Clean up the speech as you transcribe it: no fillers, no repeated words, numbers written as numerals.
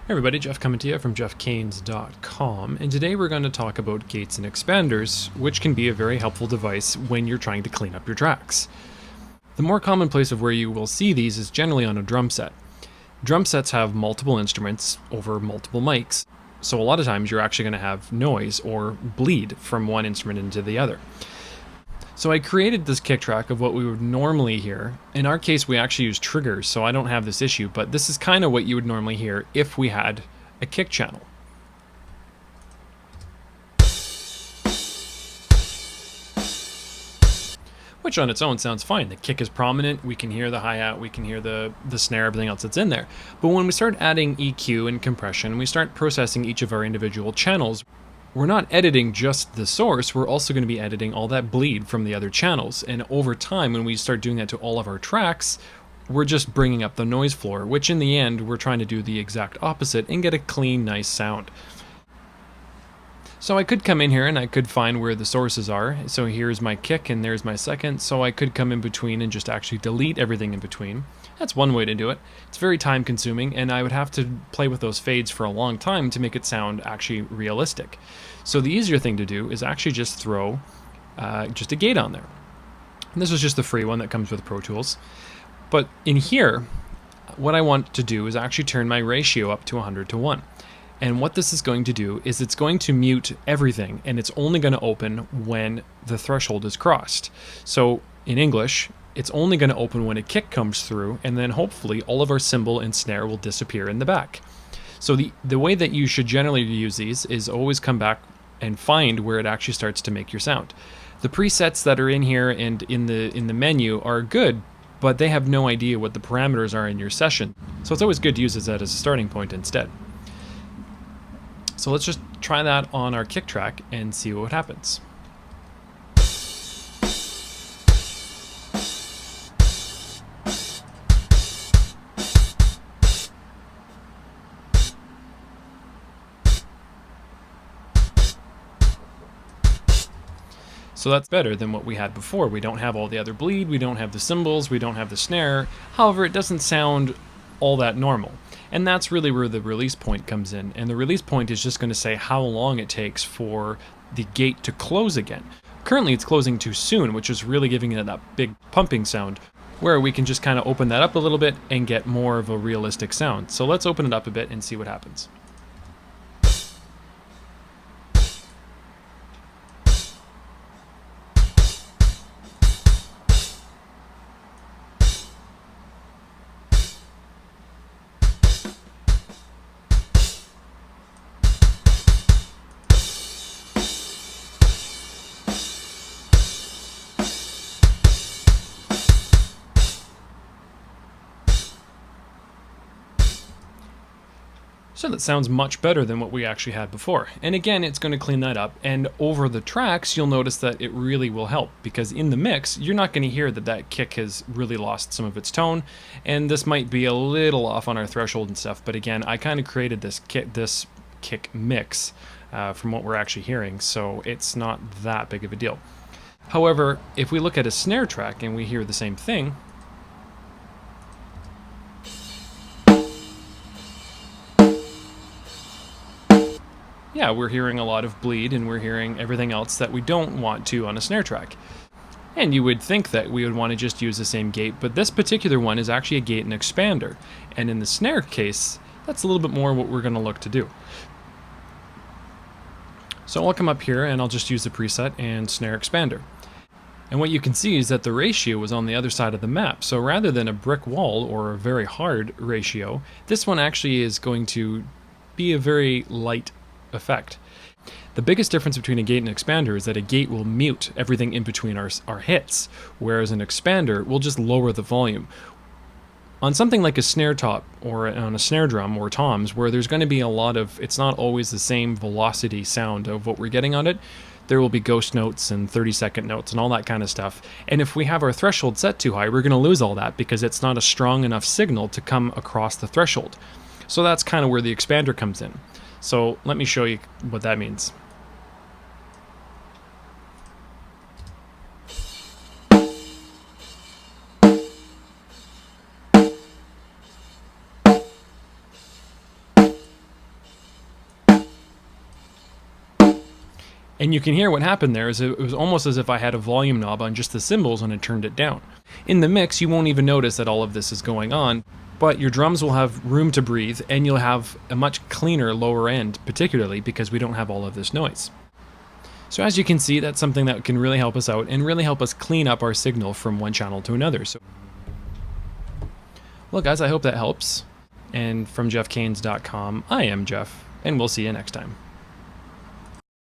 Hey everybody, Jeff coming to you from jeffcanes.com, and today we're going to talk about gates and expanders, which can be a very helpful device when you're trying to clean up your tracks. The more common place of where you will see these is generally on a drum set. Drum sets have multiple instruments over multiple mics, so a lot of times you're actually going to have noise or bleed from one instrument into the other. So I created this kick track of what we would normally hear. In our case, we actually use triggers, so I don't have this issue, but this is kind of what you would normally hear if we had a kick channel. Which on its own sounds fine. The kick is prominent, we can hear the hi-hat, we can hear the snare, everything else that's in there. But when we start adding EQ and compression, we start processing each of our individual channels, we're not editing just the source, we're also going to be editing all that bleed from the other channels. And over time, when we start doing that to all of our tracks, we're just bringing up the noise floor, which in the end, we're trying to do the exact opposite and get a clean, nice sound. So I could come in here and I could find where the sources are. So here's my kick and there's my second. So I could come in between and just actually delete everything in between. That's one way to do it. It's very time consuming and I would have to play with those fades for a long time to make it sound actually realistic. So the easier thing to do is actually just throw just a gate on there. And this is just the free one that comes with Pro Tools. But in here, what I want to do is actually turn my ratio up to 100:1. And what this is going to do is it's going to mute everything, and it's only going to open when the threshold is crossed. So in English, it's only going to open when a kick comes through, and then hopefully all of our cymbal and snare will disappear in the back. So the way that you should generally use these is always come back and find where it actually starts to make your sound. The presets that are in here and in the menu are good, but they have no idea what the parameters are in your session. So it's always good to use that as a starting point instead. So let's just try that on our kick track and see what happens. So that's better than what we had before. We don't have all the other bleed, we don't have the cymbals, we don't have the snare. However, it doesn't sound all that normal. And that's really where the release point comes in. And the release point is just going to say how long it takes for the gate to close again. Currently it's closing too soon, which is really giving it that big pumping sound, where we can just kind of open that up a little bit and get more of a realistic sound. So let's open it up a bit and see what happens. So that sounds much better than what we actually had before. And again, it's going to clean that up. And over the tracks, you'll notice that it really will help, because in the mix, you're not going to hear that that kick has really lost some of its tone. And this might be a little off on our threshold and stuff. But again, I kind of created this kick mix from what we're actually hearing. So it's not that big of a deal. However, if we look at a snare track and we hear the same thing, yeah, we're hearing a lot of bleed and we're hearing everything else that we don't want to on a snare track. And you would think that we would want to just use the same gate, but this particular one is actually a gate and expander. And in the snare case, that's a little bit more what we're going to look to do. So I'll come up here and I'll just use the preset and snare expander. And what you can see is that the ratio is on the other side of the map. So rather than a brick wall or a very hard ratio, this one actually is going to be a very light effect. The biggest difference between a gate and expander is that a gate will mute everything in between our hits, whereas an expander will just lower the volume. On something like a snare top or on a snare drum or toms, where there's going to be a lot of, it's not always the same velocity sound of what we're getting on it, there will be ghost notes and 30-second notes and all that kind of stuff. And if we have our threshold set too high, we're going to lose all that because it's not a strong enough signal to come across the threshold. So that's kind of where the expander comes in. So let me show you what that means. And you can hear what happened there is it was almost as if I had a volume knob on just the cymbals and I turned it down. In the mix, you won't even notice that all of this is going on, but your drums will have room to breathe and you'll have a much cleaner lower end, particularly because we don't have all of this noise. So as you can see, that's something that can really help us out and really help us clean up our signal from one channel to another. So, well guys, I hope that helps. And from jeffcanes.com, I am Jeff, and we'll see you next time.